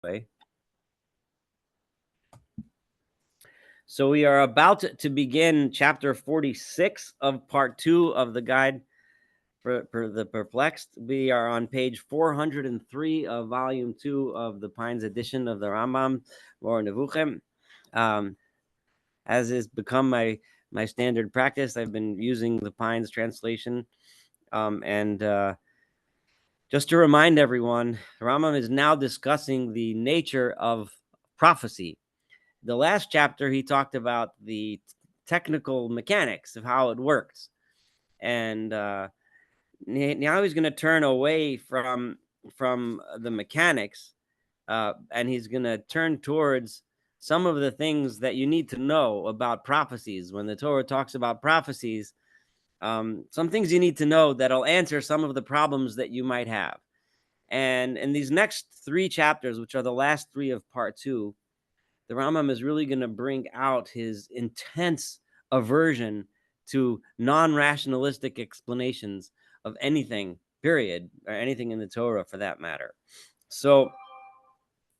way. So we are about to begin chapter 46 of part 2 of the guide for the Perplexed. We are on page 403 of volume 2 of the Pines edition of the Rambam, Mor Nevuchem. As has become my standard practice, I've been using the Pines translation. Just to remind everyone, Rambam is now discussing the nature of prophecy. The last chapter, he talked about the technical mechanics of how it works. And now he's going to turn away from the mechanics, and he's going to turn towards some of the things that you need to know about prophecies. When the Torah talks about prophecies, some things you need to know that'll answer some of the problems that you might have. And in these next 3 chapters, which are the last 3 of part 2, the Rambam is really going to bring out his intense aversion to non-rationalistic explanations of anything, period, or anything in the Torah for that matter. So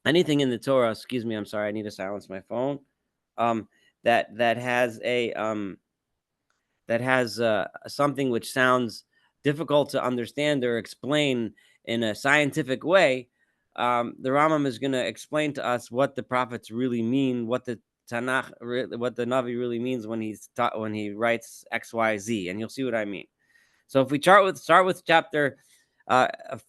anything in the Torah, excuse me, I'm sorry, I need to silence my phone, that has something which sounds difficult to understand or explain in a scientific way, the Rambam is going to explain to us what the prophets really mean, what the Tanakh, what the Navi really means when he writes X, Y, Z, and you'll see what I mean. So if we start with chapter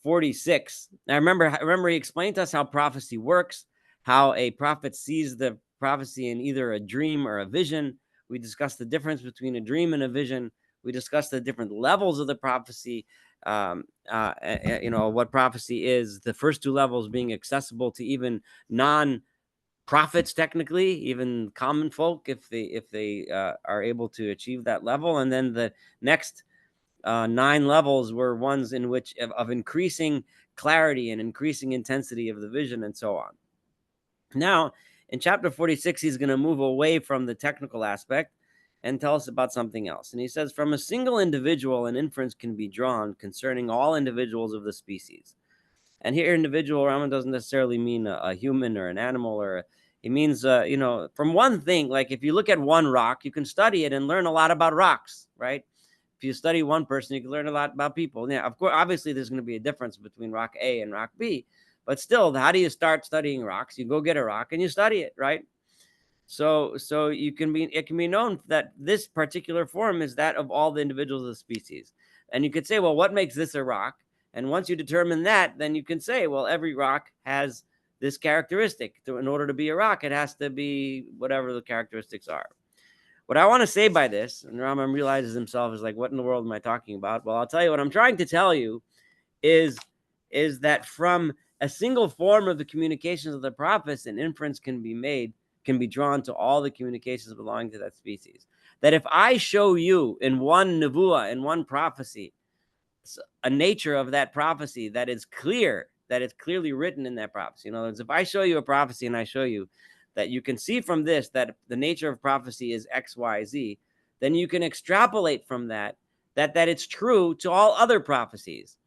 46, now remember he explained to us how prophecy works, how a prophet sees the prophecy in either a dream or a vision. We discussed the difference between a dream and a vision. We discussed the different levels of the prophecy. What prophecy is. The first 2 levels being accessible to even non-prophets, technically, even common folk, if they are able to achieve that level. And then the next 9 levels were ones in which of increasing clarity and increasing intensity of the vision, and so on. Now, in chapter 46, he's going to move away from the technical aspect and tell us about something else. And he says, from a single individual, an inference can be drawn concerning all individuals of the species. And here, individual, Rambam doesn't necessarily mean a human or an animal, it means, from one thing. Like if you look at one rock, you can study it and learn a lot about rocks, right? If you study one person, you can learn a lot about people. Yeah, of course, obviously, there's going to be a difference between rock A and rock B. But still, how do you start studying rocks? You go get a rock and you study it, right? So it can be known that this particular form is that of all the individuals of the species. And you could say, well, what makes this a rock? And once you determine that, then you can say, well, every rock has this characteristic. In order to be a rock, it has to be whatever the characteristics are. What I want to say by this, and Rambam realizes himself, is like, what in the world am I talking about? Well, I'll tell you what I'm trying to tell you is that from a single form of the communications of the prophets, an inference can be drawn to all the communications belonging to that species. That if I show you in one nevuah, in one prophecy, a nature of that prophecy that is clear, that is clearly written in that prophecy. In other words, if I show you a prophecy and I show you that you can see from this that the nature of prophecy is X, Y, Z, then you can extrapolate from that it's true to all other prophecies.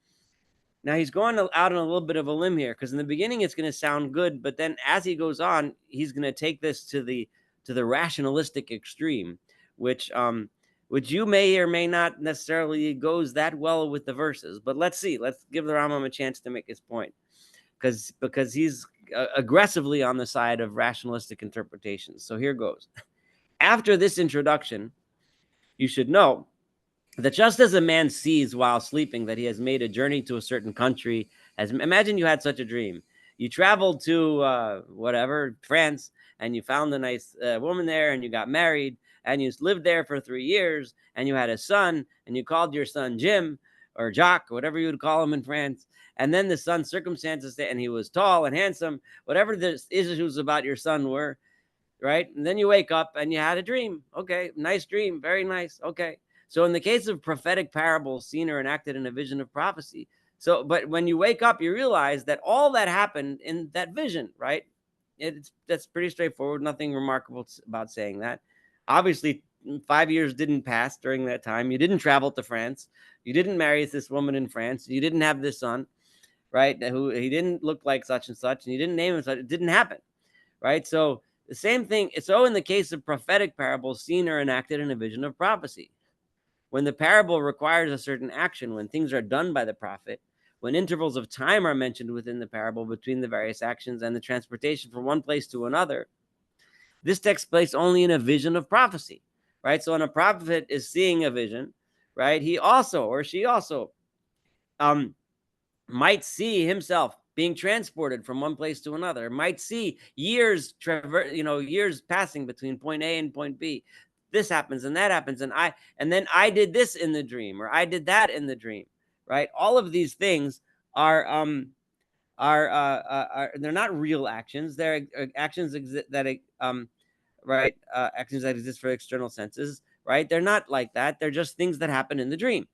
Now, he's going out on a little bit of a limb here, because in the beginning it's going to sound good, but then as he goes on, he's going to take this to the rationalistic extreme, which you may or may not necessarily goes that well with the verses. But let's see. Let's give the Rambam a chance to make his point, because he's aggressively on the side of rationalistic interpretations. So here goes. After this introduction, you should know that just as a man sees while sleeping that he has made a journey to a certain country, imagine you had such a dream. You traveled to France, and you found a nice woman there, and you got married, and you lived there for 3 years, and you had a son, and you called your son Jim or Jacques, whatever you would call him in France. And then the son's circumstances, and he was tall and handsome, whatever the issues about your son were, right? And then you wake up and you had a dream. Okay, nice dream, very nice. Okay. So in the case of prophetic parables seen or enacted in a vision of prophecy, but when you wake up, you realize that all that happened in that vision, right? That's pretty straightforward. Nothing remarkable about saying that. Obviously, 5 years didn't pass during that time. You didn't travel to France. You didn't marry this woman in France. You didn't have this son. right? Who he didn't look like such and such, and he didn't name him such. It didn't happen, right? So the same thing. So in the case of prophetic parables, seen or enacted in a vision of prophecy, when the parable requires a certain action, when things are done by the prophet, when intervals of time are mentioned within the parable between the various actions and the transportation from one place to another, this takes place only in a vision of prophecy, right? So when a prophet is seeing a vision, right, he also or she also um, might see himself being transported from one place to another, might see years passing between point A and point B. This happens and that happens, and then I did this in the dream, or I did that in the dream, right? All of these things are they're not real actions. They're actions actions that exist for external senses, right? They're not like that. They're just things that happen in the dream,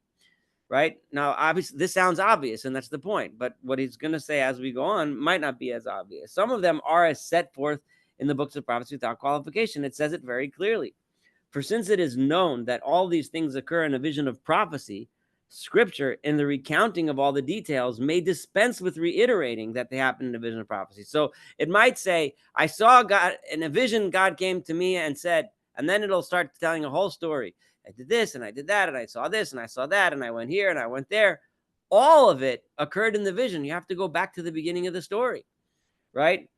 right? Now, obviously, this sounds obvious, and that's the point. But what he's going to say as we go on might not be as obvious. Some of them are as set forth in the books of prophecy without qualification. It says it very clearly. For since it is known that all these things occur in a vision of prophecy, Scripture, in the recounting of all the details, may dispense with reiterating that they happen in a vision of prophecy. So it might say, I saw God in a vision, God came to me and said, and then it'll start telling a whole story. I did this and I did that, and I saw this and I saw that, and I went here and I went there. All of it occurred in the vision. You have to go back to the beginning of the story, right?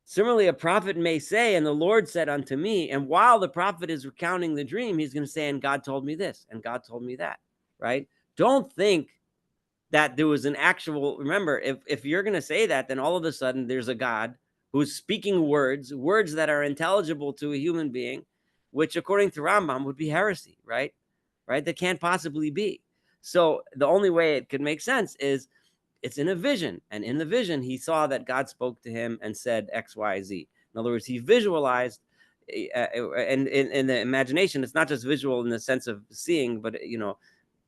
Similarly, a prophet may say, and the Lord said unto me, and while the prophet is recounting the dream, he's going to say, and God told me this, and God told me that, right? Don't think that there was an actual, remember, if you're going to say that, then all of a sudden there's a God who's speaking words that are intelligible to a human being, which according to Rambam would be heresy, right? Right? That can't possibly be. So the only way it could make sense is it's in a vision. And in the vision, he saw that God spoke to him and said X, Y, Z. In other words, he visualized, and in the imagination, it's not just visual in the sense of seeing, but,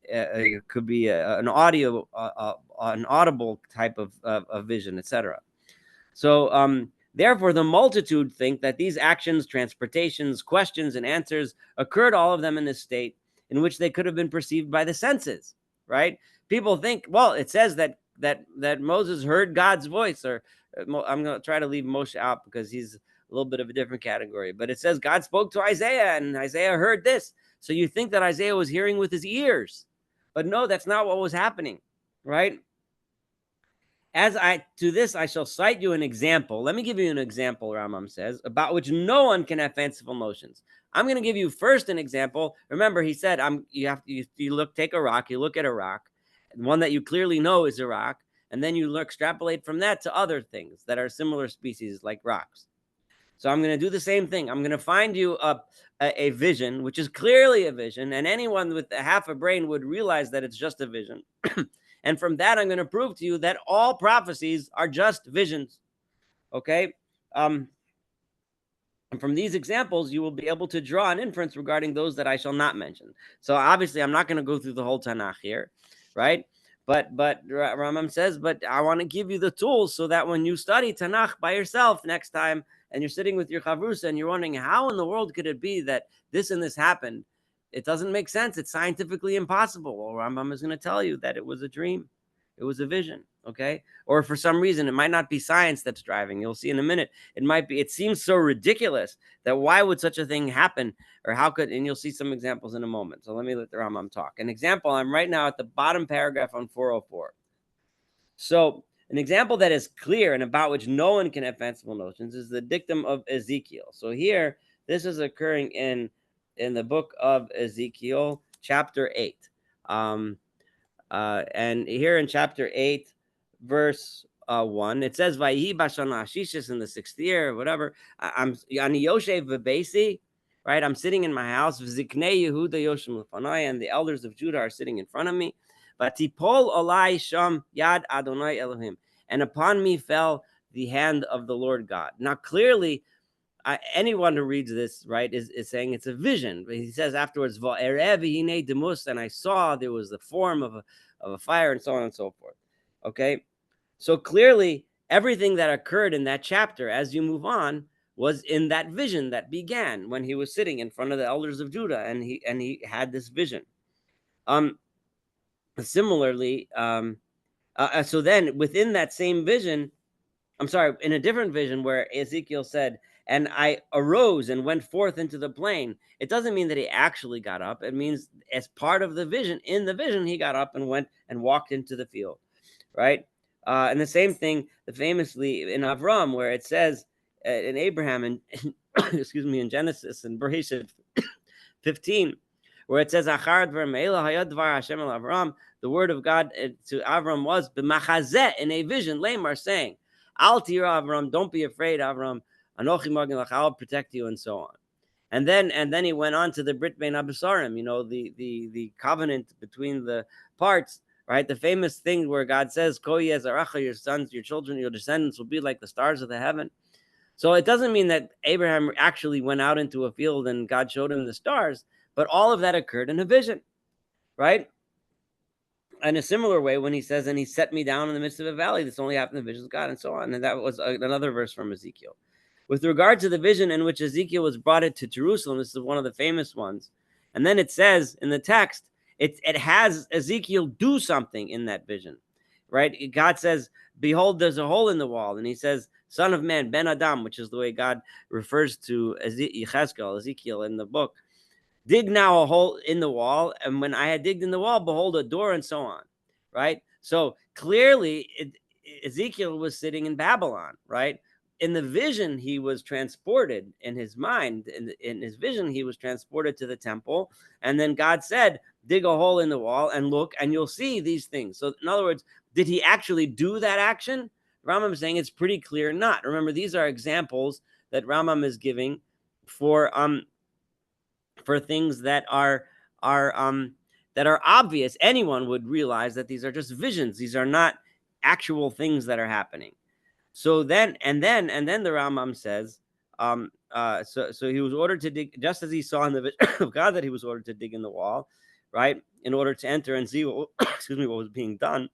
it could be an audible type of vision, etc. So, therefore, the multitude think that these actions, transportations, questions, and answers occurred, all of them, in a state in which they could have been perceived by the senses, right? People think, well, it says that Moses heard God's voice, or I'm going to try to leave Moshe out because he's a little bit of a different category, but it says God spoke to Isaiah and Isaiah heard this. So you think that Isaiah was hearing with his ears, but no, that's not what was happening, right? As I to this, I shall cite you an example. Let me give you an example, Rambam says, about which no one can have fanciful notions. I'm going to give you first an example. Remember, he said, take a rock, you look at a rock, one that you clearly know is a rock, and then you extrapolate from that to other things that are similar species like rocks. So I'm going to do the same thing. I'm going to find you a vision, which is clearly a vision, and anyone with half a brain would realize that it's just a vision. And from that, I'm going to prove to you that all prophecies are just visions. Okay? And from these examples, you will be able to draw an inference regarding those that I shall not mention. So obviously, I'm not going to go through the whole Tanakh here, right? But Rambam says, but I want to give you the tools so that when you study Tanakh by yourself next time, and you're sitting with your chavrusa and you're wondering how in the world could it be that this and this happened, it doesn't make sense. It's scientifically impossible. Well, Rambam is going to tell you that it was a dream. It was a vision, okay? Or for some reason, it might not be science that's driving. You'll see in a minute. It seems so ridiculous that why would such a thing happen? Or how could, and you'll see some examples in a moment. So let me let the Rambam talk. An example, I'm right now at the bottom paragraph on 404. So an example that is clear and about which no one can have fanciful notions is the dictum of Ezekiel. So here, this is occurring in the book of Ezekiel, chapter 8. And here in chapter 8, verse 1, it says, Vayhi bashana Shishis, in the 6th year, whatever. I'm Ani Yoshev Vebesi, right? I'm sitting in my house. V'ziknei Yehuda Yoshem Lefanai, and the elders of Judah are sitting in front of me. Vatipol alai sham yad Adonai Elohim, and upon me fell the hand of the Lord God. Now, clearly, anyone who reads this, right, is saying it's a vision. But he says afterwards, and I saw there was the form of a fire, and so on and so forth. Okay, so clearly everything that occurred in that chapter as you move on was in that vision that began when he was sitting in front of the elders of Judah, and he had this vision. Similarly, So then within that same vision, I'm sorry, in a different vision where Ezekiel said, and I arose and went forth into the plain, it doesn't mean that he actually got up. It means as part of the vision, in the vision, he got up and went and walked into the field, right? And the same thing, famously in Avram, where it says in Abraham and excuse me, in Genesis and Bereshit 15, where it says, "Achar dvar me'ela hayad dvar Hashem el Avram," the word of God to Avram was b'machazeh, in a vision, Lamar, saying, "Al tira Avram, don't be afraid, Avram. Anochi magin lach, I'll protect you," and so on. And then he went on to the Brit Bein Abasarim, the covenant between the parts, right? The famous thing where God says, "Ko yeh zaracha," your sons, your children, your descendants will be like the stars of the heaven. So it doesn't mean that Abraham actually went out into a field and God showed him the stars, but all of that occurred in a vision, right? In a similar way, when he says, "And he set me down in the midst of a valley," this only happened in the visions of God, and so on. And that was another verse from Ezekiel. With regard to the vision in which Ezekiel was brought into Jerusalem, this is one of the famous ones. And then it says in the text, it has Ezekiel do something in that vision, right? God says, "Behold, there's a hole in the wall," and he says, "Son of man, Ben Adam," which is the way God refers to Ezekiel in the book. "Dig now a hole in the wall, and when I had digged in the wall, behold, a door," and so on, right? So clearly, Ezekiel was sitting in Babylon, right? In the vision, he was transported in his mind. In his vision, he was transported to the temple, and then God said, "Dig a hole in the wall and look, and you'll see these things." So, in other words, did he actually do that action? Rambam is saying it's pretty clear not. Remember, these are examples that Rambam is giving for things that are obvious. Anyone would realize that these are just visions. These are not actual things that are happening. So then the Rambam says, so he was ordered to dig, just as he saw in the vision of God that he was ordered to dig in the wall, right, in order to enter and see what, excuse me, what was being done,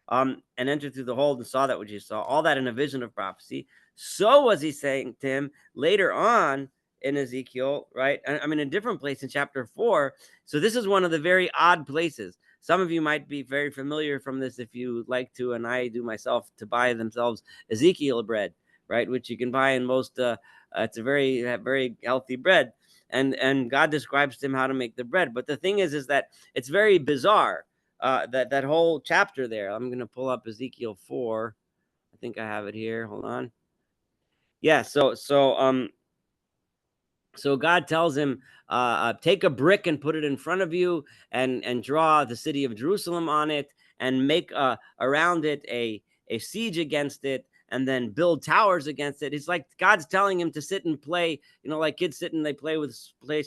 and entered through the hole and saw that which he saw, all that in a vision of prophecy. So was he saying to him later on in Ezekiel, right? I mean, in a different place in chapter 4. So this is one of the very odd places. Some of you might be very familiar from this if you like to, and I do myself, to buy themselves Ezekiel bread, right? Which you can buy in most, it's a very, very healthy bread. And God describes to him how to make the bread. But the thing is that it's very bizarre. That whole chapter there. I'm going to pull up Ezekiel 4. I think I have it here. Hold on. Yeah. So God tells him, take a brick and put it in front of you, and draw the city of Jerusalem on it, and make around it a siege against it, and then build towers against it. It's like God's telling him to sit and play, like kids sit and they play with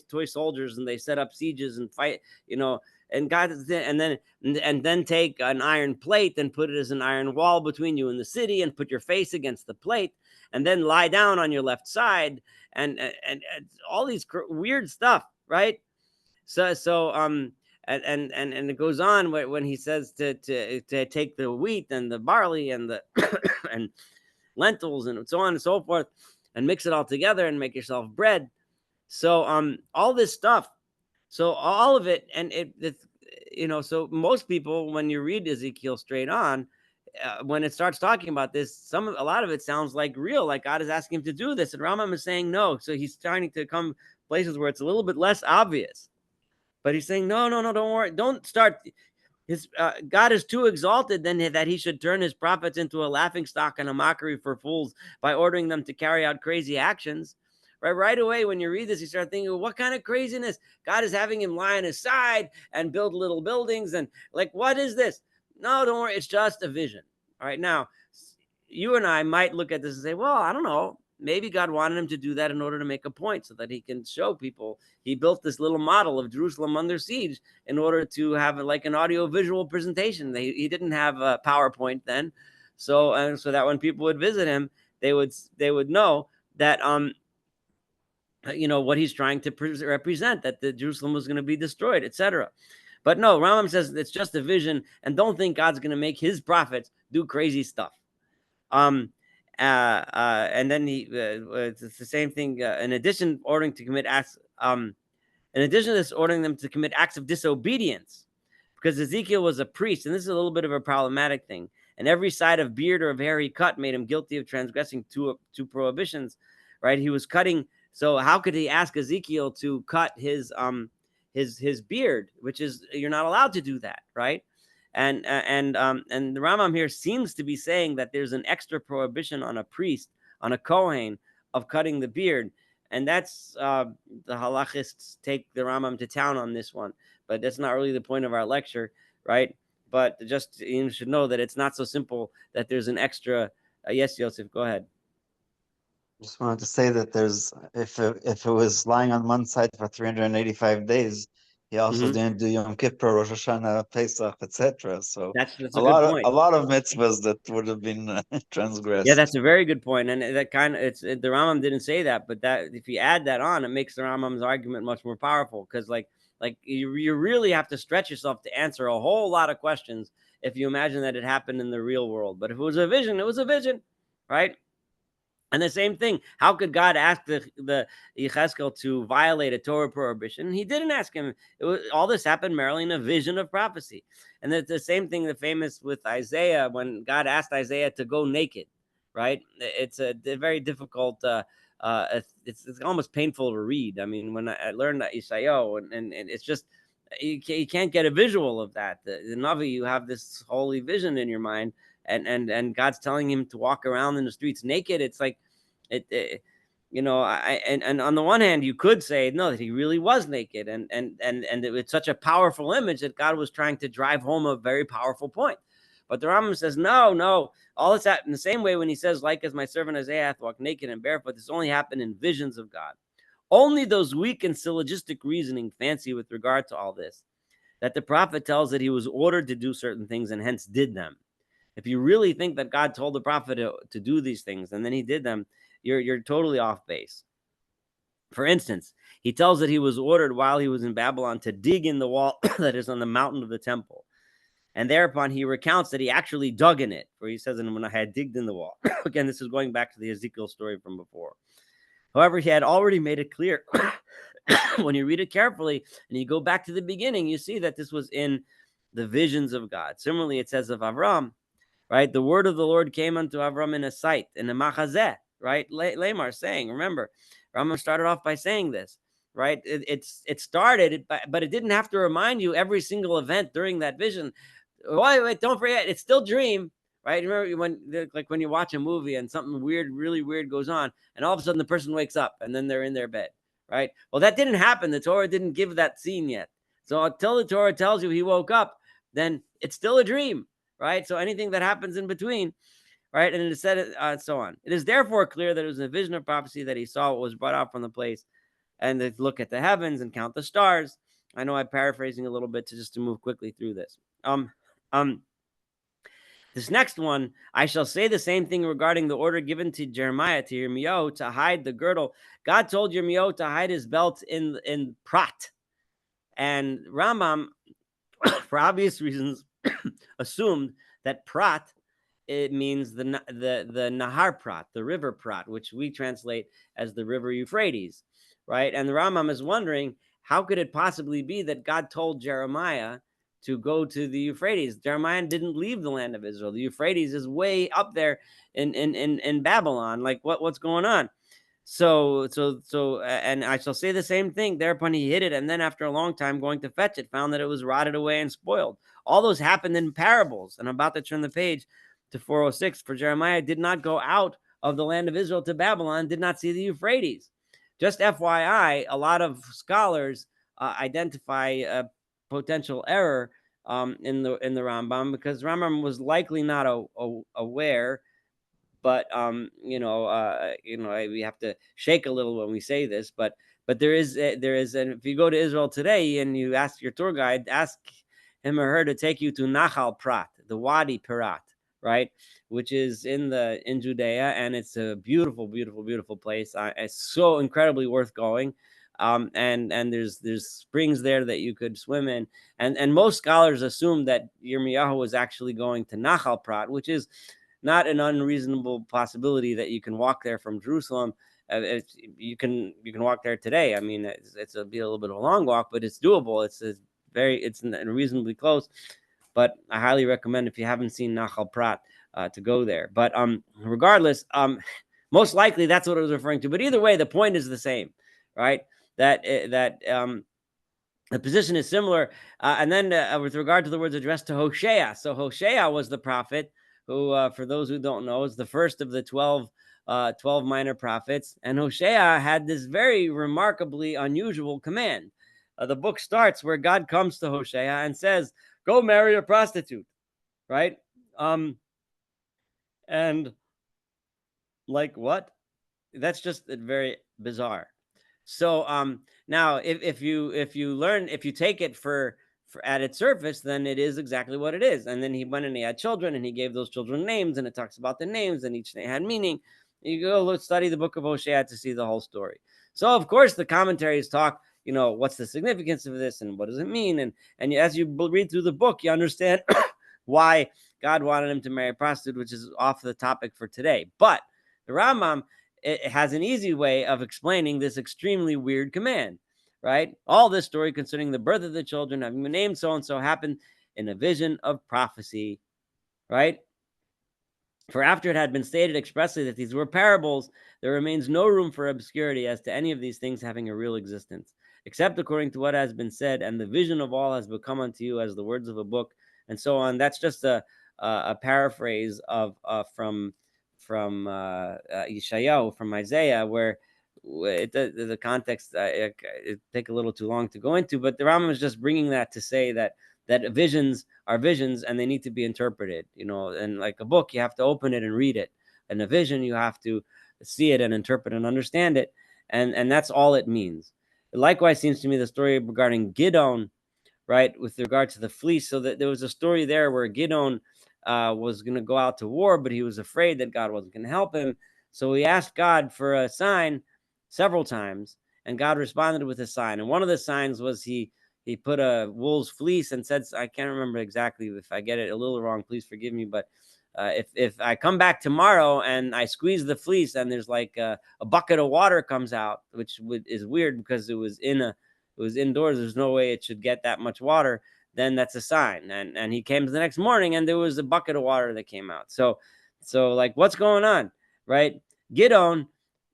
toy soldiers, and they set up sieges and fight, and God, and then take an iron plate and put it as an iron wall between you and the city, and put your face against the plate, and then lie down on your left side, and all these weird stuff, right? And it goes on when he says to take the wheat and the barley and the and lentils and so on and so forth, and mix it all together and make yourself bread. So all this stuff, so all of it, and so most people, when you read Ezekiel straight on, when it starts talking about this, a lot of it sounds like real, like God is asking him to do this, and Rambam is saying no. So he's trying to come places where it's a little bit less obvious, but he's saying no, don't worry, don't start. His God is too exalted then that he should turn his prophets into a laughing stock and a mockery for fools by ordering them to carry out crazy actions. Right away, when you read this, you start thinking, well, what kind of craziness? God is having him lie on his side and build little buildings, and like, what is this? No, don't worry, it's just a vision. All right, now, you and I might look at this and say, well, I don't know. Maybe God wanted him to do that in order to make a point, so that he can show people. He built this little model of Jerusalem under siege in order to have like an audio-visual presentation. He didn't have a PowerPoint then, so that when people would visit him, they would know that what he's trying to represent, that the Jerusalem was going to be destroyed, etc. But no, Rambam says it's just a vision, and don't think God's going to make his prophets do crazy stuff. And then it's the same thing. In addition, ordering to commit acts. In addition to this, ordering them to commit acts of disobedience, because Ezekiel was a priest, and this is a little bit of a problematic thing. And every side of beard or of hair he cut made him guilty of transgressing two prohibitions, right? He was cutting. So how could he ask Ezekiel to cut his beard, which is, you're not allowed to do that, right? And the Rambam here seems to be saying that there's an extra prohibition on a priest, on a Kohen, of cutting the beard, and that's the halachists take the Rambam to town on this one, but that's not really the point of our lecture, right? But just you should know that it's not so simple that there's an extra. Yes, Yosef, go ahead. Just wanted to say that there's, if it was lying on one side for 385 days, he also didn't do Yom Kippur, Rosh Hashanah, Pesach, etc. So That's a a good lot point. of mitzvahs that would have been transgressed. Yeah, that's a very good point, and that kind of the Rambam didn't say that, but that if you add that on, it makes the Rambam's argument much more powerful, because like you really have to stretch yourself to answer a whole lot of questions if you imagine that it happened in the real world. But if it was a vision, it was a vision, right? And the same thing, how could God ask the Yecheskel to violate a Torah prohibition? He didn't ask him. All this happened merely in a vision of prophecy. And that's the same thing, the famous with Isaiah, when God asked Isaiah to go naked, right? It's a very difficult, it's almost painful to read. I mean, when I learned that Isaiah, and it's just, you can't get a visual of that. The Navi, you have this holy vision in your mind, and God's telling him to walk around in the streets naked. It's like and on the one hand, you could say no, that he really was naked, and it's such a powerful image that God was trying to drive home a very powerful point. But the Rambam says no, all this happened in the same way when he says, like as my servant Isaiah hath walked naked and barefoot. This only happened in visions of God. Only those weak and syllogistic reasoning fancy with regard to all this, that the prophet tells that he was ordered to do certain things and hence did them. If you really think that God told the prophet to do these things and then he did them, you're totally off base. For instance, he tells that he was ordered while he was in Babylon to dig in the wall that is on the mountain of the temple. And thereupon he recounts that he actually dug in it, for he says, and when I had digged in the wall. Again, this is going back to the Ezekiel story from before. However, he had already made it clear. When you read it carefully and you go back to the beginning, you see that this was in the visions of God. Similarly, it says of Avram, right? The word of the Lord came unto Avram in a sight, in a machazeh, right? Lamar saying, remember, Rambam started off by saying this, right? It started, but it didn't have to remind you every single event during that vision. Wait, don't forget, it's still dream, right? Remember when you watch a movie and something weird, really weird goes on, and all of a sudden the person wakes up and then they're in their bed, right? Well, that didn't happen. The Torah didn't give that scene yet. So until the Torah tells you he woke up, then it's still a dream, right? So anything that happens in between, right? And it said so on. It is therefore clear that it was a vision of prophecy that he saw what was brought out from the place, and to look at the heavens and count the stars. I know I'm paraphrasing a little bit to move quickly through this. This next one, I shall say the same thing regarding the order given to Jeremiah, to Yirmiyahu, to hide the girdle. God told Yirmiyahu to hide his belt in Prat. And Rambam, for obvious reasons, assumed that Prat, it means the Nahar Prat, the river Prat, which we translate as the river Euphrates, right? And the Rambam is wondering, how could it possibly be that God told Jeremiah to go to the Euphrates? Jeremiah didn't leave the land of Israel. The Euphrates is way up there in Babylon. Like what's going on? So, and I shall say the same thing. Thereupon he hid it, and then after a long time going to fetch it, found that it was rotted away and spoiled. All those happened in parables. And I'm about to turn the page to 406. For Jeremiah did not go out of the land of Israel to Babylon, did not see the Euphrates. Just FYI, a lot of scholars identify a potential error in the Rambam, because Rambam was likely not aware. But we have to shake a little when we say this. But there is, and if you go to Israel today and you ask your tour guide, ask him or her to take you to Nachal Prat, the Wadi Pirat, right, which is in Judea, and it's a beautiful, beautiful, beautiful place. It's so incredibly worth going. And there's springs there that you could swim in, and most scholars assume that Yirmiyahu was actually going to Nachal Prat, which is not an unreasonable possibility that you can walk there from Jerusalem. You can walk there today. I mean, it'll be a little bit of a long walk, but it's doable. It's it's reasonably close. But I highly recommend, if you haven't seen Nachal Prat, to go there. But regardless, most likely that's what it was referring to. But either way, the point is the same, right? That the position is similar. And then with regard to the words addressed to Hosea, so Hosea was the prophet who, for those who don't know, is the first of the 12 minor prophets. And Hosea had this very remarkably unusual command. The book starts where God comes to Hosea and says, "Go marry a prostitute," right? And like, what? That's just very bizarre. So now if you take it for at its surface, then it is exactly what it is. And then he went and he had children, and he gave those children names, and it talks about the names, and each name had meaning. You go study the book of Hosea to see the whole story. So of course the commentaries talk, what's the significance of this and what does it mean, and as you read through the book, you understand why God wanted him to marry a prostitute, which is off the topic for today. But the Rambam, it has an easy way of explaining this extremely weird command, right? All this story concerning the birth of the children having been named so and so happened in a vision of prophecy, right? For after it had been stated expressly that these were parables, there remains no room for obscurity as to any of these things having a real existence, except according to what has been said, and the vision of all has become unto you as the words of a book, and so on. That's just a paraphrase of from Yeshayahu, from Isaiah, where the context it take a little too long to go into, but the Rambam is just bringing that to say that visions are visions and they need to be interpreted, and like a book, you have to open it and read it, and a vision, you have to see it and interpret and understand it, and that's all it means. It likewise seems to me the story regarding Gidon, right, with regard to the fleece, so that there was a story there where Gidon was going to go out to war, but he was afraid that God wasn't going to help him, so he asked God for a sign several times, and God responded with a sign, and one of the signs was he put a wool's fleece and said, I can't remember exactly, if I get it a little wrong, please forgive me, but if I come back tomorrow and I squeeze the fleece and there's like a bucket of water comes out, which is weird because it was indoors, there's no way it should get that much water, then that's a sign. And he came the next morning and there was a bucket of water that came out. So like, what's going on, right? Gidon,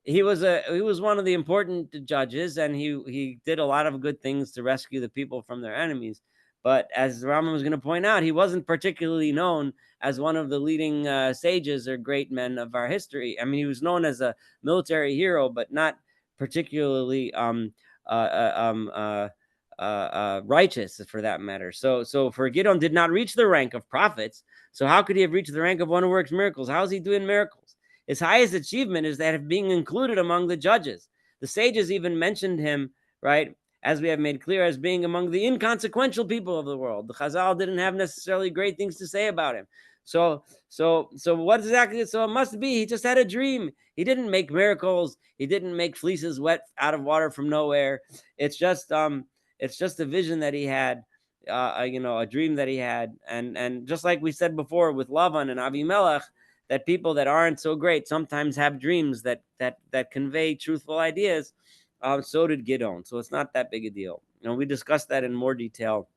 he was one of the important judges, and he did a lot of good things to rescue the people from their enemies. But as Rambam was going to point out, he wasn't particularly known as one of the leading sages or great men of our history. I mean, he was known as a military hero, but not particularly righteous, for that matter. So for Gideon did not reach the rank of prophets. So how could he have reached the rank of one who works miracles? How is he doing miracles? His highest achievement is that of being included among the judges. The sages even mentioned him, right, as we have made clear, as being among the inconsequential people of the world. The Chazal didn't have necessarily great things to say about him. So what exactly? So it must be he just had a dream. He didn't make miracles. He didn't make fleeces wet out of water from nowhere. It's just a vision that he had, a dream that he had, and just like we said before with Lavan and Elimelech, that people that aren't so great sometimes have dreams that convey truthful ideas. So did Gidon. So it's not that big a deal. We discussed that in more detail.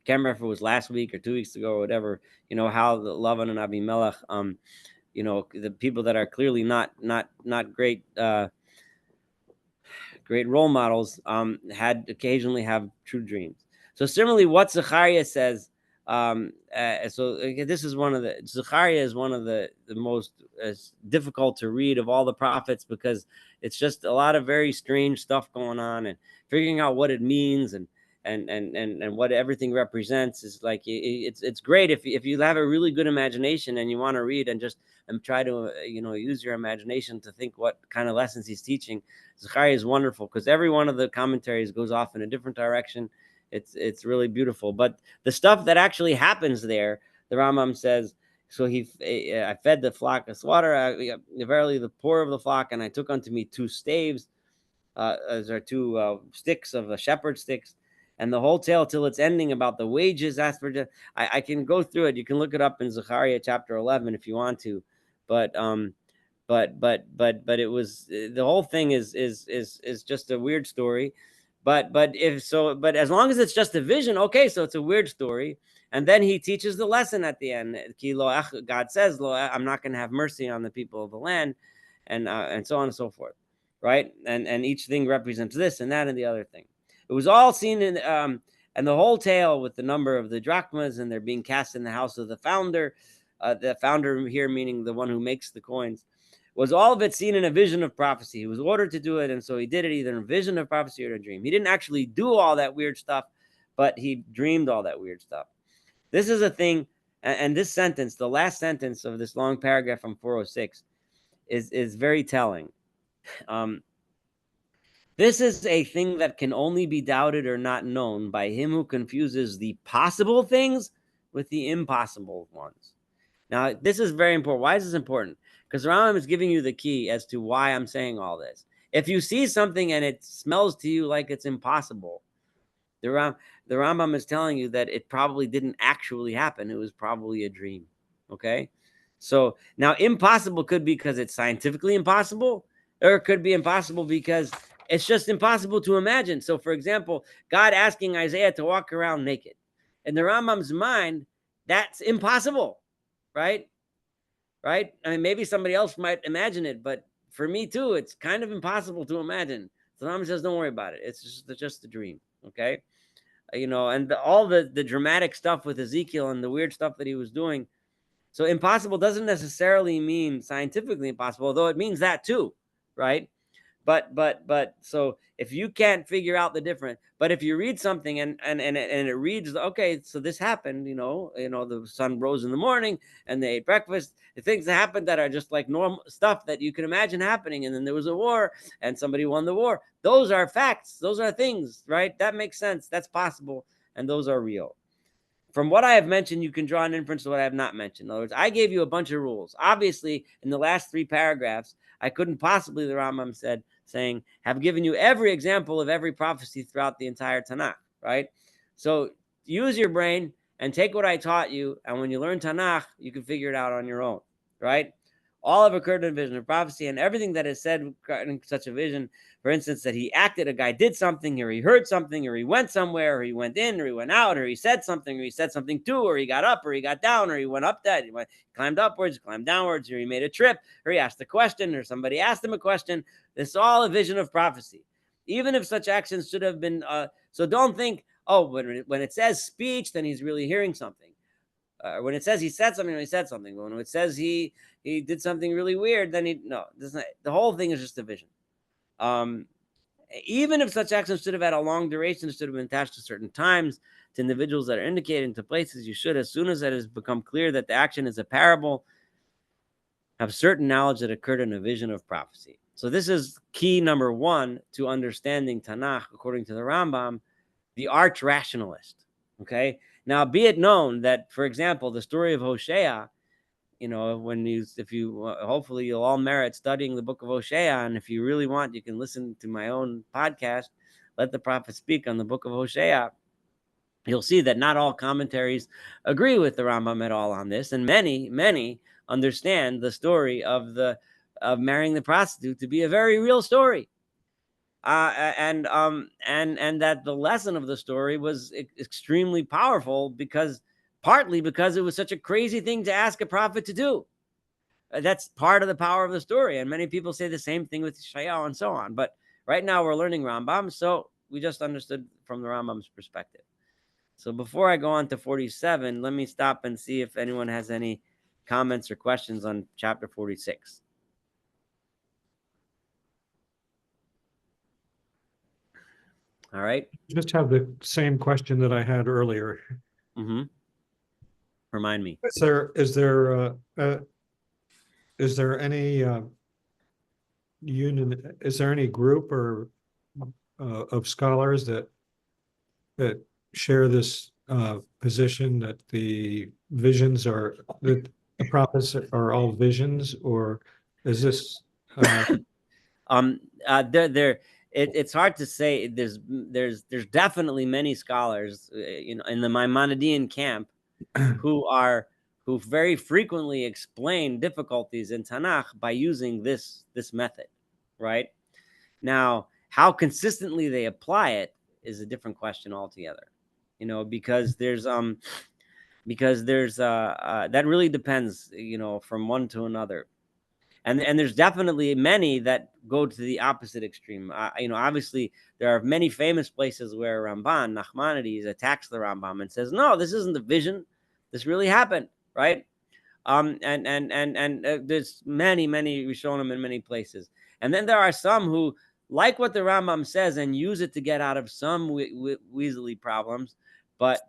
Can't remember if it was last week or 2 weeks ago or whatever. How the Lavan and Elimelech, the people that are clearly not great. Great role models, had occasionally have true dreams. So similarly, what Zechariah says, this is one of the Zechariah is one of the most difficult to read of all the prophets, because it's just a lot of very strange stuff going on, and figuring out what it means and what everything represents is like, it's great if you have a really good imagination and you want to read and just try to use your imagination to think what kind of lessons he's teaching. Zechariah is wonderful because every one of the commentaries goes off in a different direction. It's really beautiful. But the stuff that actually happens there, the Rambam says, so I fed the flock with water, verily the poor of the flock, and I took unto me 2 staves, as are 2 sticks of shepherd sticks, and the whole tale till its ending about the wages asked for. I can go through it. You can look it up in Zechariah chapter 11 if you want to, but it was, the whole thing is just a weird story. But as long as it's just a vision, okay, so it's a weird story. And then he teaches the lesson at the end. God says, I'm not going to have mercy on the people of the land, and so on and so forth, right? And each thing represents this and that and the other thing. It was all seen in and the whole tale with the number of the drachmas, and they're being cast in the house of the founder here meaning the one who makes the coins, was all of it seen in a vision of prophecy. He was ordered to do it, and so he did it either in a vision of prophecy or in a dream. He didn't actually do all that weird stuff, but he dreamed all that weird stuff. This is a thing, and this sentence, the last sentence of this long paragraph from 406, is very telling. This is a thing that can only be doubted or not known by him who confuses the possible things with the impossible ones. Now, this is very important. Why is this important? Because Rambam is giving you the key as to why I'm saying all this. If you see something and it smells to you like it's impossible, the Rambam is telling you that it probably didn't actually happen. It was probably a dream. Okay? So now impossible could be because it's scientifically impossible, or it could be impossible because it's just impossible to imagine. So, for example, God asking Isaiah to walk around naked. In the Rambam's mind, that's impossible. Right? Right? I mean, maybe somebody else might imagine it, but for me too, it's kind of impossible to imagine. So Rambam says, don't worry about it. It's just a dream. Okay? And all the dramatic stuff with Ezekiel and the weird stuff that he was doing. So impossible doesn't necessarily mean scientifically impossible, although it means that too, right? But so if you can't figure out the difference, but if you read something and it reads, okay, so this happened, the sun rose in the morning and they ate breakfast, the things that happened that are just like normal stuff that you can imagine happening, and then there was a war and somebody won the war. Those are facts, those are things, right? That makes sense, that's possible, and those are real. From what I have mentioned, you can draw an inference to what I have not mentioned. In other words, I gave you a bunch of rules. Obviously, in the last 3 paragraphs, I couldn't possibly, the Rambam saying, have given you every example of every prophecy throughout the entire Tanakh, right? So use your brain and take what I taught you, and when you learn Tanakh, you can figure it out on your own, right? All have occurred in a vision of prophecy, and everything that is said in such a vision, for instance, that he acted, a guy did something, or he heard something, or he went somewhere, or he went in, or he went out, or he said something, or he said something too, or he got up, or he got down, or he went up that, he climbed upwards, climbed downwards, or he made a trip, or he asked a question, or somebody asked him a question. This is all a vision of prophecy. Even if such actions should have been, so don't think, oh, when it says speech, then he's really hearing something. When it says he said something, he said something. When it says he did something really weird, then the whole thing is just a vision. Even if such actions should have had a long duration, should have been attached to certain times, to individuals that are indicated, to places, you should, as soon as it has become clear that the action is a parable, have certain knowledge that occurred in a vision of prophecy. So this is key number 1 to understanding Tanakh, according to the Rambam, the arch rationalist. Okay. Now, be it known that, for example, the story of Hosea, hopefully you'll all merit studying the book of Hosea, and if you really want, you can listen to my own podcast, Let the Prophet Speak, on the book of Hosea. You'll see that not all commentaries agree with the Rambam at all on this, and many understand the story of marrying the prostitute to be a very real story. And that the lesson of the story was extremely powerful partly because it was such a crazy thing to ask a prophet to do. That's part of the power of the story. And many people say the same thing with Yeshayahu and so on. But right now we're learning Rambam, so we just understood from the Rambam's perspective. So before I go on to 47, let me stop and see if anyone has any comments or questions on chapter 46. All right. Just have the same question that I had earlier. Mm-hmm. Remind me. Is there any union? Is there any group or of scholars that share this position that the visions that the prophets are all visions, or is this? It's hard to say. There's definitely many scholars, in the Maimonidean camp, who very frequently explain difficulties in Tanakh by using this method, right? Now, How consistently they apply it is a different question altogether, because there's that really depends, from one to another. And there's definitely many that go to the opposite extreme. Obviously there are many famous places where Nachmanides attacks the Rambam and says, no, this isn't a vision, this really happened, right? And there's many Rishonim in many places. And then there are some who like what the Rambam says and use it to get out of some weaselly problems, but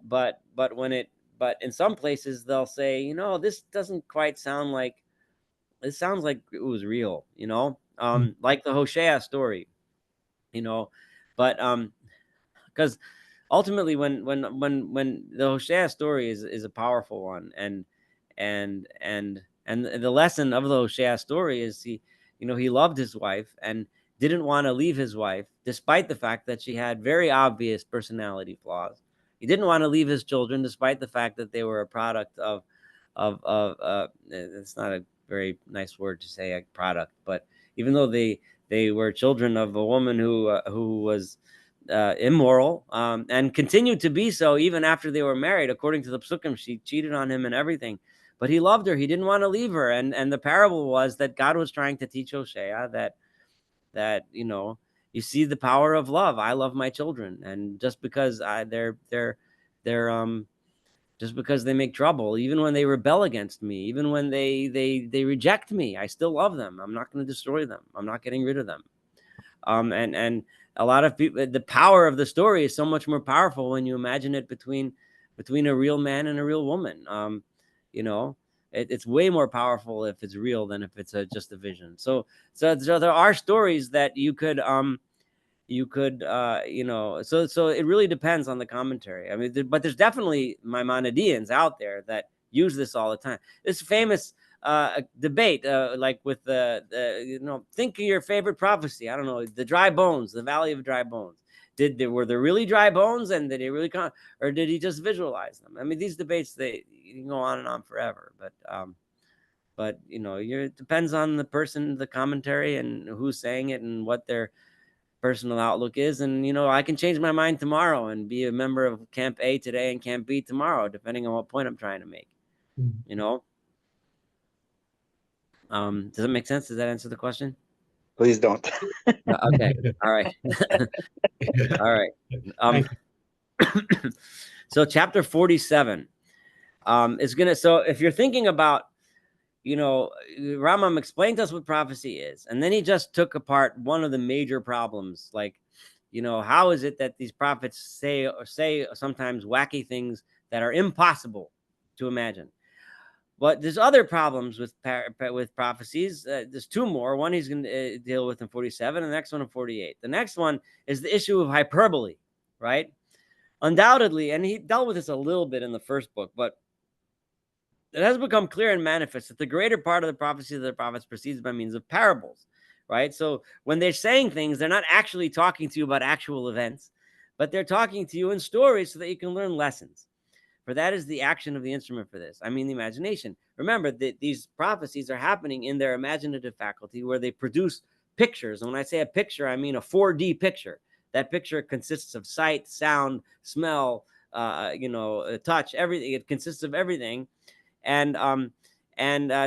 in some places they'll say, this doesn't quite sound like, it sounds like it was real, like the Hosea story, but because ultimately when the Hosea story is a powerful one, and the lesson of the Hosea story is he loved his wife and didn't want to leave his wife despite the fact that she had very obvious personality flaws. He didn't want to leave his children despite the fact that they were a product of it's not a very nice word to say, a product, but even though they were children of a woman who was immoral, and continued to be so even after they were married. According to the Psukim, she cheated on him and everything, but he loved her. He didn't want to leave her. And the parable was that God was trying to teach Hosea that you see the power of love. I love my children, and just because they're just because they make trouble, even when they rebel against me, even when they reject me, I still love them. I'm not going to destroy them. I'm not getting rid of them. And a lot of people, the power of the story is so much more powerful when you imagine it between a real man and a real woman. It's way more powerful if it's real than if it's just a vision. So there are stories that you could so it really depends on the commentary. I mean, but there's definitely Maimonideans out there that use this all the time. This famous debate, like with think of your favorite prophecy. I don't know, the dry bones, the valley of dry bones. Were there really dry bones, and did he really or did he just visualize them? I mean, these debates, you can go on and on forever, but it depends on the person, the commentary, and who's saying it, and what their personal outlook is. And I can change my mind tomorrow and be a member of Camp A today and Camp B tomorrow, depending on what point I'm trying to make. Does that make sense? Does that answer the question? Please don't. Okay. All right. All right. So chapter 47 is gonna, so if you're thinking about, Rambam explained to us what prophecy is, and then he just took apart one of the major problems, like, how is it that these prophets say sometimes wacky things that are impossible to imagine? But there's other problems with prophecies. There's two more. One he's going to deal with in 47, and the next one in 48. The next one is the issue of hyperbole, right? Undoubtedly, and he dealt with this a little bit in the first book, but it has become clear and manifest that the greater part of the prophecy of the prophets proceeds by means of parables, right? So when they're saying things, they're not actually talking to you about actual events, but they're talking to you in stories so that you can learn lessons. For that is the action of the instrument for this. I mean, the imagination. Remember that these prophecies are happening in their imaginative faculty, where they produce pictures. And when I say a picture, I mean a 4D picture. That picture consists of sight, sound, smell, touch, everything. It consists of everything. And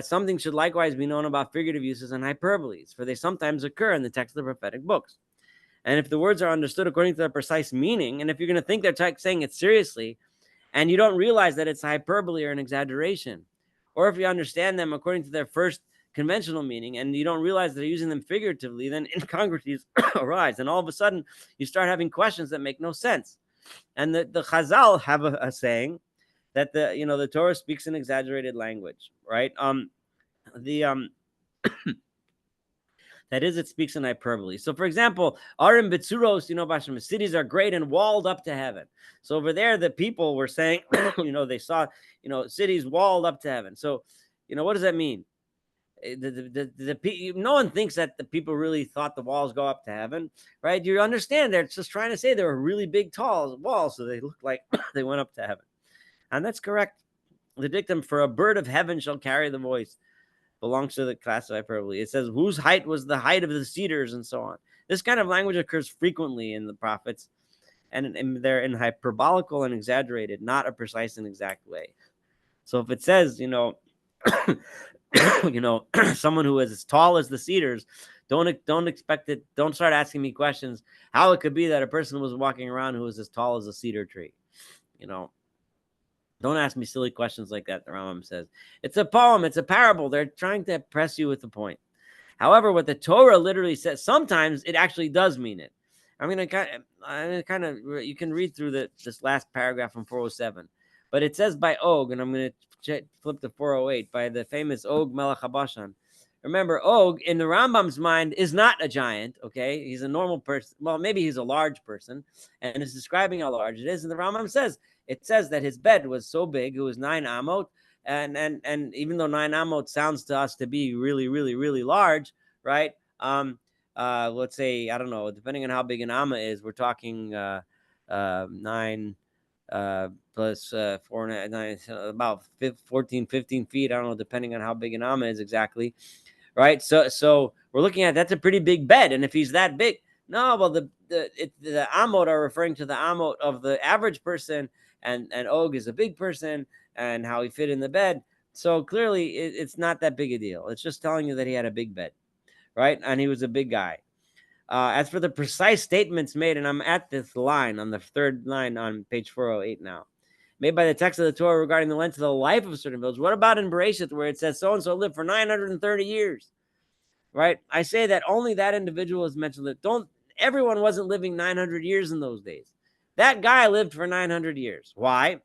something should likewise be known about figurative uses and hyperboles, for they sometimes occur in the text of the prophetic books. And if the words are understood according to their precise meaning, and if you're going to think they're saying it seriously, and you don't realize that it's hyperbole or an exaggeration, or if you understand them according to their first conventional meaning, and you don't realize that they're using them figuratively, then incongruities arise, and all of a sudden you start having questions that make no sense. And the Chazal have a saying that the Torah speaks in exaggerated language, right? That is, it speaks in hyperbole. So, for example, Arim Bitsuros, Basham, cities are great and walled up to heaven. So over there, the people were saying, they saw, cities walled up to heaven. So, what does that mean? No one thinks that the people really thought the walls go up to heaven, right? You understand they're just trying to say they were really big, tall walls, so they look like they went up to heaven. And that's correct. The dictum, for a bird of heaven shall carry the voice. belongs to the class of hyperbole. It says, whose height was the height of the cedars, and so on. This kind of language occurs frequently in the prophets, and they're in hyperbolical and exaggerated, not a precise and exact way. So if it says, someone who is as tall as the cedars, don't expect it. Don't start asking me questions how it could be that a person was walking around who was as tall as a cedar tree. Don't ask me silly questions like that. The Rambam says it's a poem, it's a parable. They're trying to press you with the point. However, what the Torah literally says, sometimes it actually does mean it. I'm gonna kind of you can read through this last paragraph from 407, but it says by Og, and I'm gonna flip to 408 by the famous Og Melech HaBashan. Remember, Og in the Rambam's mind is not a giant. Okay, he's a normal person. Well, maybe he's a large person, and it's describing how large it is. And the Rambam says that his bed was so big, it was 9 amot. And even though 9 amot sounds to us to be really, really, really large, right? Let's say, I don't know, depending on how big an amma is, we're talking 9 plus 4 and 9, about 14, 15 feet. I don't know, depending on how big an amma is exactly, right? So we're looking at, that's a pretty big bed. And if he's that big, no, well, the amot are referring to the amot of the average person, and Og is a big person, and how he fit in the bed. So clearly it's not that big a deal. It's just telling you that he had a big bed, right? And he was a big guy. As for the precise statements made, and I'm at this line on the third line on page 408 now, made by the text of the Torah regarding the length of the life of a certain village. What about in Bereshit where it says so-and-so lived for 930 years, right? I say that only that individual is mentioned. Everyone wasn't living 900 years in those days. That guy lived for 900 years. Why?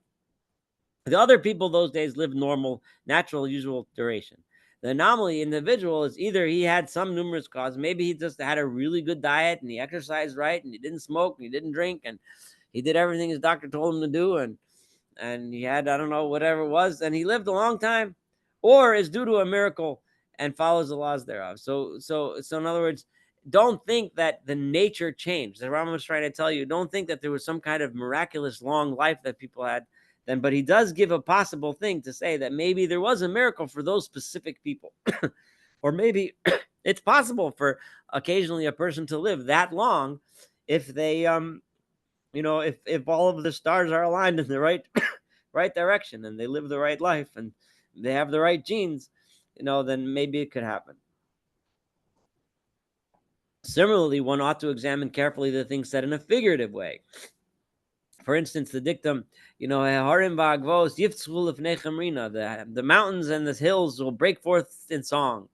The other people those days lived normal, natural, usual duration. The anomaly individual is either he had some numerous cause, maybe he just had a really good diet and he exercised right and he didn't smoke and he didn't drink and he did everything his doctor told him to do, and he had, I don't know, whatever it was, and he lived a long time, or is due to a miracle and follows the laws thereof. So in other words, don't think that the nature changed. The Rambam was trying to tell you, don't think that there was some kind of miraculous long life that people had then, but he does give a possible thing to say that maybe there was a miracle for those specific people. Or maybe it's possible for occasionally a person to live that long if they if all of the stars are aligned in the right direction and they live the right life and they have the right genes, then maybe it could happen. Similarly, one ought to examine carefully the things said in a figurative way. For instance, the dictum, the mountains and the hills will break forth in song.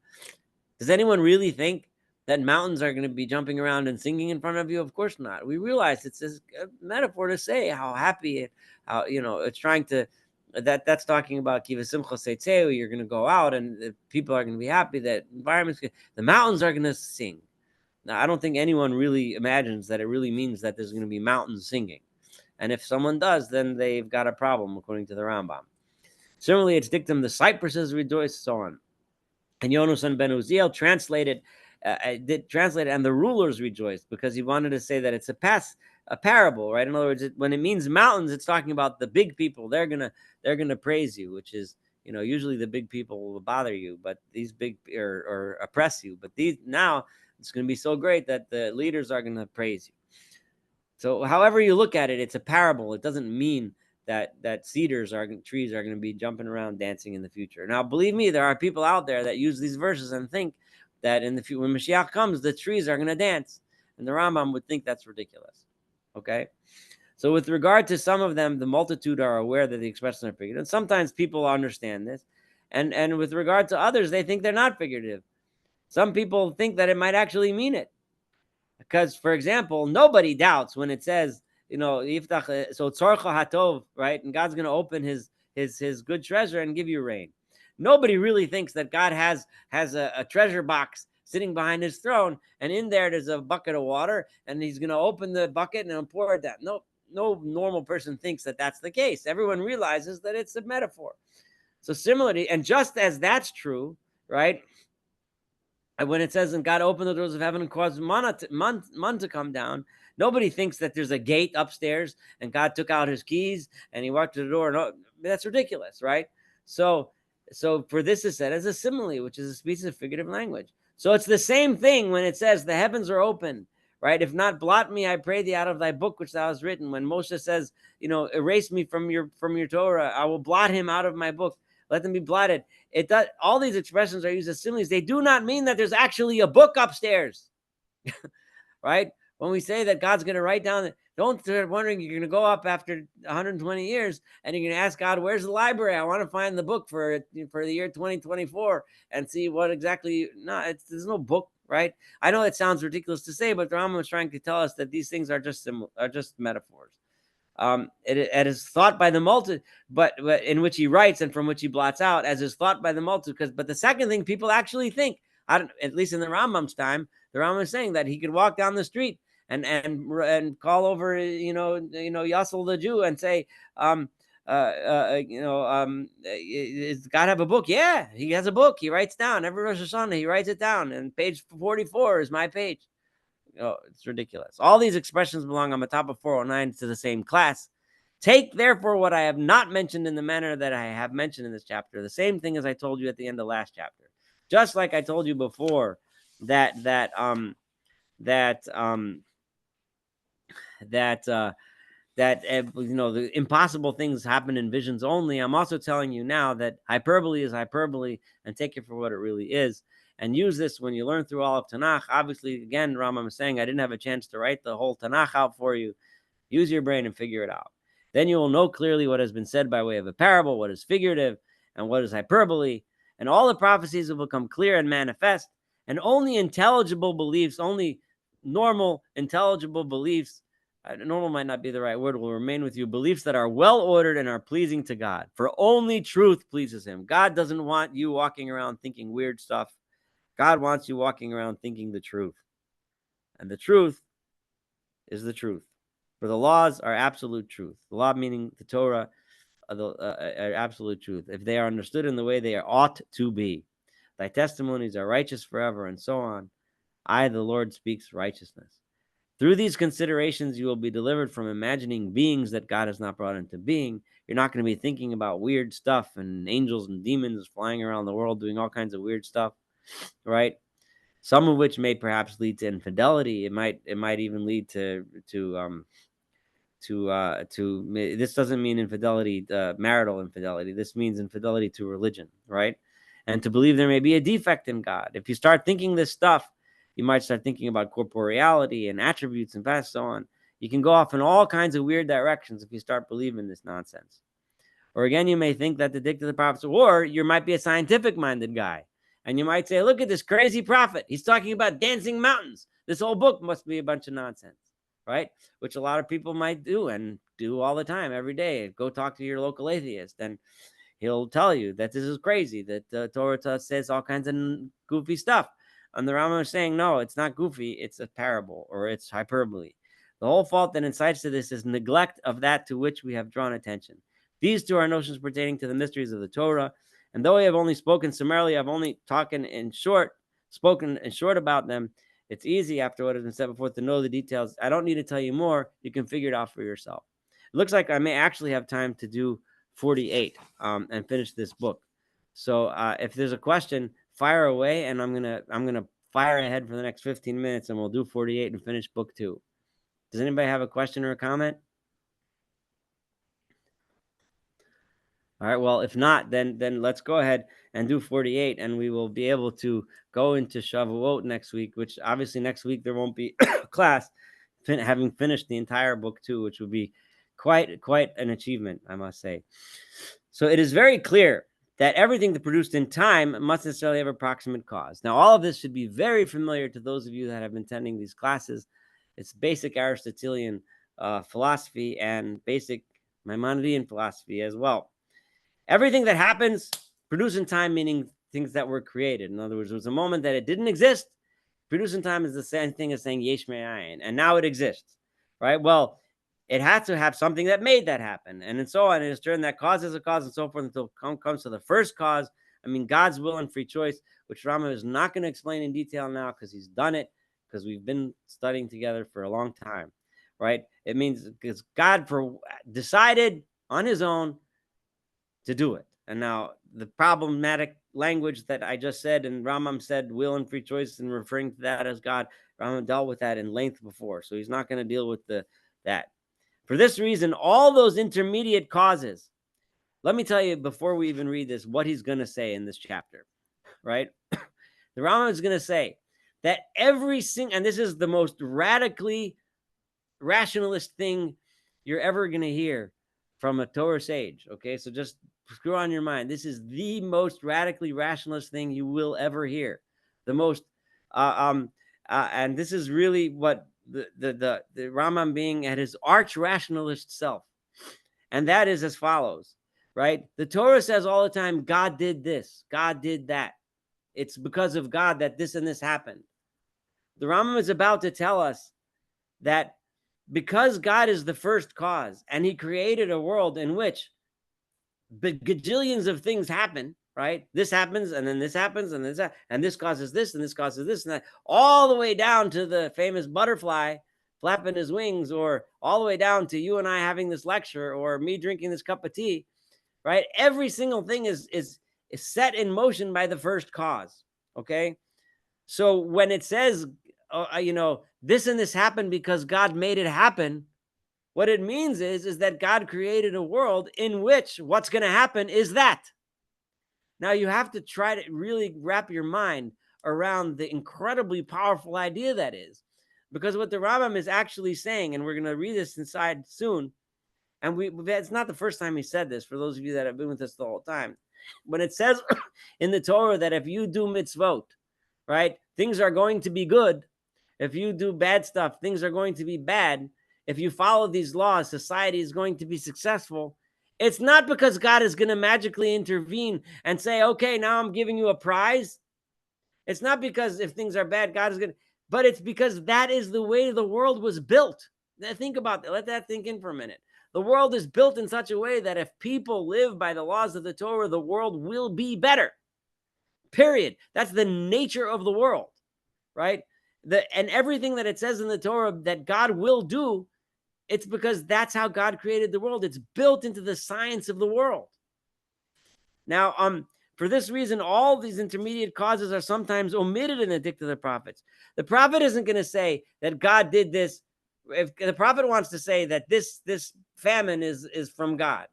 Does anyone really think that mountains are going to be jumping around and singing in front of you? Of course not. We realize it's a metaphor to say how happy, how, it's trying to, that's talking about Kiva Simcha Seitzeu, you're going to go out and people are going to be happy, that the mountains are going to sing. Now, I don't think anyone really imagines that it really means that there's going to be mountains singing. And if someone does, then they've got a problem, according to the Rambam. Similarly, it's dictum, the cypresses rejoice, so on. And Yonasan ben Uziel translated, and the rulers rejoiced, because he wanted to say that it's a parable, right? In other words, when it means mountains, it's talking about the big people. They're gonna praise you, which is, usually the big people will bother you, but these big or oppress you. But these now it's going to be so great that the leaders are going to praise you. So however you look at it, it's a parable. It doesn't mean that trees are going to be jumping around dancing in the future. Now, believe me, there are people out there that use these verses and think that in the future, when Mashiach comes, the trees are going to dance. And the Rambam would think that's ridiculous. Okay? So with regard to some of them, the multitude are aware that the expressions are figurative. And sometimes people understand this. And with regard to others, they think they're not figurative. Some people think that it might actually mean it. Because, for example, nobody doubts when it says, Yiftach, so tzorcha hatov, right? And God's going to open his good treasure and give you rain. Nobody really thinks that God has a treasure box sitting behind his throne, and in there's a bucket of water, and he's going to open the bucket and he'll pour it down. No normal person thinks that that's the case. Everyone realizes that it's a metaphor. So similarly, and just as that's true, right? And when it says, and God opened the doors of heaven and caused man to come down, nobody thinks that there's a gate upstairs and God took out his keys and he walked to the door. No, that's ridiculous, right? So So for this is said as a simile, which is a species of figurative language. So it's the same thing when it says the heavens are open, right? If not, blot me, I pray thee, out of thy book which thou hast written. When Moshe says, erase me from your Torah, I will blot him out of my book. Let them be blotted. It does. All these expressions are used as similes. They do not mean that there's actually a book upstairs, right? When we say that God's going to write down, don't start wondering you're going to go up after 120 years and you're going to ask God, where's the library? I want to find the book for the year 2024 and see what exactly. No, there's no book, right? I know it sounds ridiculous to say, but the Rambam is trying to tell us that these things are just metaphors. It is thought by the multitude, but in which he writes and from which he blots out, as is thought by the multitude. But the second thing people actually think, at least in the Rambam's time, the Rambam is saying that he could walk down the street and call over, Yassel the Jew and say, does God have a book? Yeah, he has a book. He writes down every Rosh Hashanah. He writes it down, and page 44 is my page. It's ridiculous. All these expressions belong on the top of 409 to the same class. Take therefore what I have not mentioned in the manner that I have mentioned in this chapter. The same thing as I told you at the end of last chapter. Just like I told you before that the impossible things happen in visions only. I'm also telling you now that hyperbole is hyperbole, and take it for what it really is, and use this when you learn through all of Tanakh. Obviously, again, Rambam is saying I didn't have a chance to write the whole Tanakh out for you. Use your brain and figure it out. Then you will know clearly what has been said by way of a parable, what is figurative, and what is hyperbole, and all the prophecies will become clear and manifest, and only intelligible beliefs, only normal, intelligible beliefs, normal might not be the right word, will remain with you, beliefs that are well ordered and are pleasing to God. For only truth pleases him. God doesn't want you walking around thinking weird stuff. God wants you walking around thinking the truth. And the truth is the truth. For the laws are absolute truth. The law, meaning the Torah, are absolute truth, if they are understood in the way they ought to be. Thy testimonies are righteous forever, and so on. I, the Lord, speaks righteousness. Through these considerations, you will be delivered from imagining beings that God has not brought into being. You're not going to be thinking about weird stuff and angels and demons flying around the world doing all kinds of weird stuff, right? Some of which may perhaps lead to infidelity. It might even lead to this doesn't mean infidelity, marital infidelity. This means infidelity to religion, right? And to believe there may be a defect in God. If you start thinking this stuff, you might start thinking about corporeality and attributes and so on. You can go off in all kinds of weird directions if you start believing this nonsense. Or again, you may think that the dicta of the prophets, or you might be a scientific-minded guy, and you might say, look at this crazy prophet. He's talking about dancing mountains. This whole book must be a bunch of nonsense, right? Which a lot of people might do and do all the time, every day. Go talk to your local atheist, and he'll tell you that this is crazy, that the Torah says all kinds of goofy stuff. And the Rambam is saying, no, it's not goofy. It's a parable, or it's hyperbole. The whole fault that incites to this is neglect of that to which we have drawn attention. These two are notions pertaining to the mysteries of the Torah. And though I have only spoken summarily, I've only spoken in short about them. It's easy after what has been said before to know the details. I don't need to tell you more. You can figure it out for yourself. It looks like I may actually have time to do 48 and finish this book. So if there's a question, fire away, and I'm gonna fire ahead for the next 15 minutes, and we'll do 48 and finish book 2. Does anybody have a question or a comment? All right. Well, if not, then let's go ahead and do 48, and we will be able to go into Shavuot next week. Which obviously next week there won't be class, having finished the entire book 2, which would be quite an achievement, I must say. So it is very clear that everything that produced in time must necessarily have a proximate cause. Now, all of this should be very familiar to those of you that have been attending these classes. It's basic Aristotelian philosophy and basic Maimonidean philosophy as well. Everything that happens produced in time, meaning things that were created. In other words, there was a moment that it didn't exist. Produced in time is the same thing as saying yesh me'ayin, and now it exists, right? Well, it had to have something that made that happen, and so on. And it's turned that cause is a cause, and so forth, until it comes to the first cause. I mean, God's will and free choice, which Rambam is not going to explain in detail now because he's done it, because we've been studying together for a long time, right? It means because God decided on his own to do it. And now the problematic language that I just said, and Rambam said will and free choice, and referring to that as God, Rambam dealt with that in length before, so he's not going to deal with that. For this reason, all those intermediate causes. Let me tell you before we even read this, what he's going to say in this chapter, right? The Rambam is going to say that every single, and this is the most radically rationalist thing you're ever going to hear from a Torah sage. Okay, so just screw on your mind. This is the most radically rationalist thing you will ever hear. The most, and this is really what the Rambam being at his arch rationalist self, and that is as follows, right? The Torah says all the time, God did this, God did that. It's because of God that this and this happened. The Rambam is about to tell us that because God is the first cause and he created a world in which gajillions of things happen, right? This happens and then this happens and this, and this causes this and this causes this and that, all the way down to the famous butterfly flapping his wings, or all the way down to you and I having this lecture, or me drinking this cup of tea, right? Every single thing is set in motion by the first cause, okay? So when it says, this and this happened because God made it happen, what it means is that God created a world in which what's going to happen is that. Now you have to try to really wrap your mind around the incredibly powerful idea that is, because what the Rambam is actually saying, and we're going to read this inside soon, and it's not the first time he said this, for those of you that have been with us the whole time. When it says in the Torah that if you do mitzvot, right, things are going to be good. If you do bad stuff, things are going to be bad. If you follow these laws, society is going to be successful. It's not because God is going to magically intervene and say, okay, now I'm giving you a prize. It's not because if things are bad, God is going to, but it's because that is the way the world was built. Now, think about that. Let that sink in for a minute. The world is built in such a way that if people live by the laws of the Torah, the world will be better. Period. That's the nature of the world, right? And everything that it says in the Torah that God will do, it's because that's how God created the world. It's built into the science of the world. Now, for this reason, all these intermediate causes are sometimes omitted in the dicta of the prophets. The prophet isn't going to say that God did this. If the prophet wants to say that this famine is from God,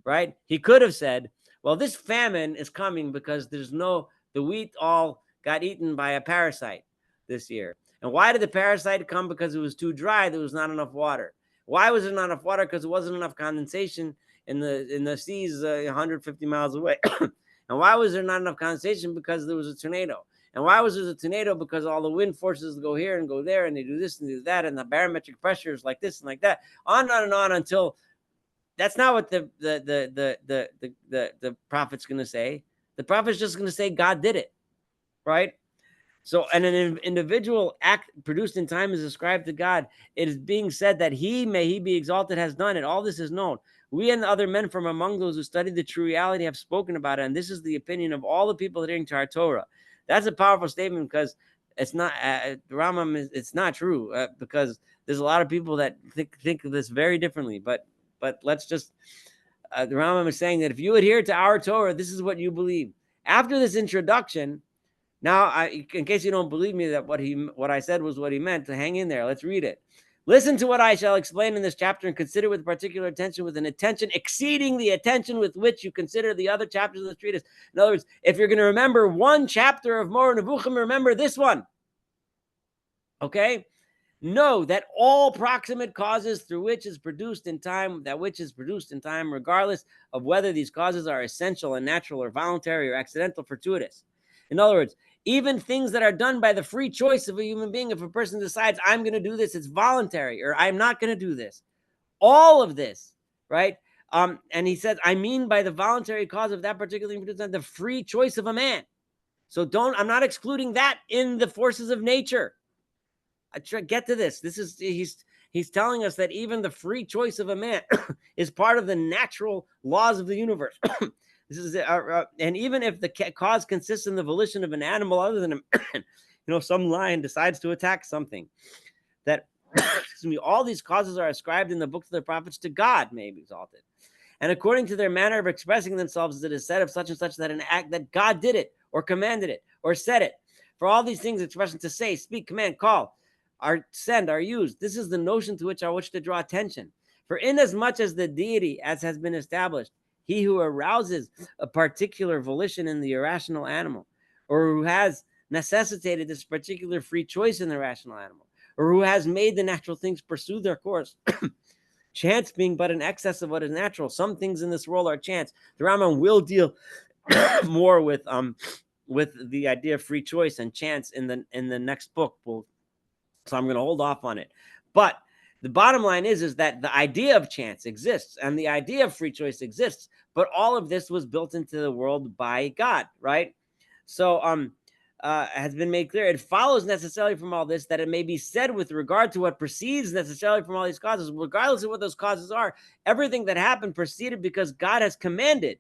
right? He could have said, well, this famine is coming because the wheat all got eaten by a parasite this year. And why did the parasite come? Because it was too dry. There was not enough water. Why was there not enough water? Because there wasn't enough condensation in the seas 150 miles away. And why was there not enough condensation? Because there was a tornado. And why was there a tornado? Because all the wind forces go here and go there, and they do this and do that, and the barometric pressure is like this and like that, on and on until. That's not what the prophet's going to say. The prophet's just going to say God did it, right? So, and an individual act produced in time is ascribed to God. It is being said that he be exalted, has done it. All this is known. We and other men from among those who study the true reality have spoken about it, and this is the opinion of all the people adhering to our Torah. That's a powerful statement because it's not Rambam. It's not true because there's a lot of people that think of this very differently. But let's just the Rambam is saying that if you adhere to our Torah, this is what you believe. After this introduction. Now, in case you don't believe me that what I said was what he meant, to hang in there. Let's read it. Listen to what I shall explain in this chapter and consider with particular attention, with an attention exceeding the attention with which you consider the other chapters of the treatise. In other words, if you're going to remember one chapter of Moreh Nevuchim, remember this one. Okay? Know that all proximate causes through which is produced in time, that which is produced in time, regardless of whether these causes are essential and natural or voluntary or accidental, fortuitous. In other words, even things that are done by the free choice of a human being, if a person decides, I'm going to do this, it's voluntary, or I'm not going to do this. All of this, right? And he says, I mean by the voluntary cause of that particular thing, the free choice of a man. So I'm not excluding that in the forces of nature. I try get to this. He's telling us that even the free choice of a man is part of the natural laws of the universe. This is and even if the cause consists in the volition of an animal other than some lion decides to attack something, that excuse me, all these causes are ascribed in the books of the prophets to God, may be exalted. And according to their manner of expressing themselves, it is said of such and such that an act that God did it, or commanded it, or said it. For all these things, expressions to say, speak, command, call, are send, are used. This is the notion to which I wish to draw attention. For inasmuch as the deity, as has been established, he who arouses a particular volition in the irrational animal, or who has necessitated this particular free choice in the rational animal, or who has made the natural things pursue their course, chance being but an excess of what is natural. Some things in this world are chance. The Rambam will deal more with the idea of free choice and chance in the next book. So I'm going to hold off on it. But the bottom line is that the idea of chance exists and the idea of free choice exists, but all of this was built into the world by God, right? So has been made clear. It follows necessarily from all this that it may be said with regard to what proceeds necessarily from all these causes, regardless of what those causes are, everything that happened proceeded because God has commanded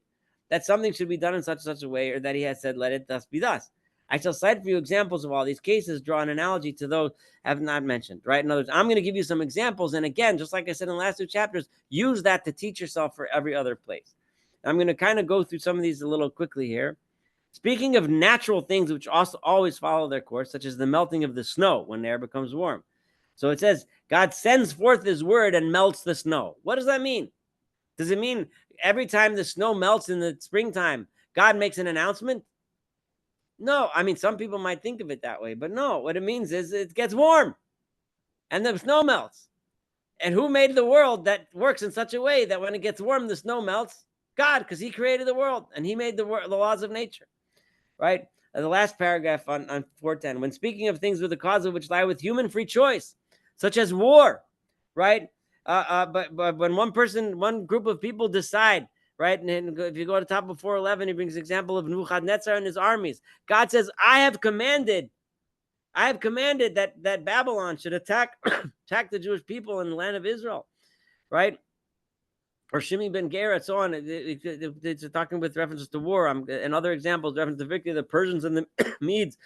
that something should be done in such a way, or that he has said, let it thus be thus. I shall cite for you examples of all these cases, draw an analogy to those I have not mentioned, right? In other words, I'm going to give you some examples. And again, just like I said in the last 2 chapters, use that to teach yourself for every other place. I'm going to kind of go through some of these a little quickly here. Speaking of natural things which also always follow their course, such as the melting of the snow when the air becomes warm. So it says, God sends forth his word and melts the snow. What does that mean? Does it mean every time the snow melts in the springtime, God makes an announcement? No, I mean, some people might think of it that way, but no, what it means is it gets warm and the snow melts. And who made the world that works in such a way that when it gets warm, the snow melts? God, because he created the world and he made the laws of nature. Right? The last paragraph on 410, when speaking of things with the cause of which lie with human free choice, such as war, right? But when one group of people decide, right? And if you go to the top of 411, he brings example of Nebuchadnezzar and his armies. God says, I have commanded that Babylon should attack the Jewish people in the land of Israel, right? Or Shimi ben Gera, so on. It's talking with references to war. And other examples, reference to victory, the Persians and the Medes.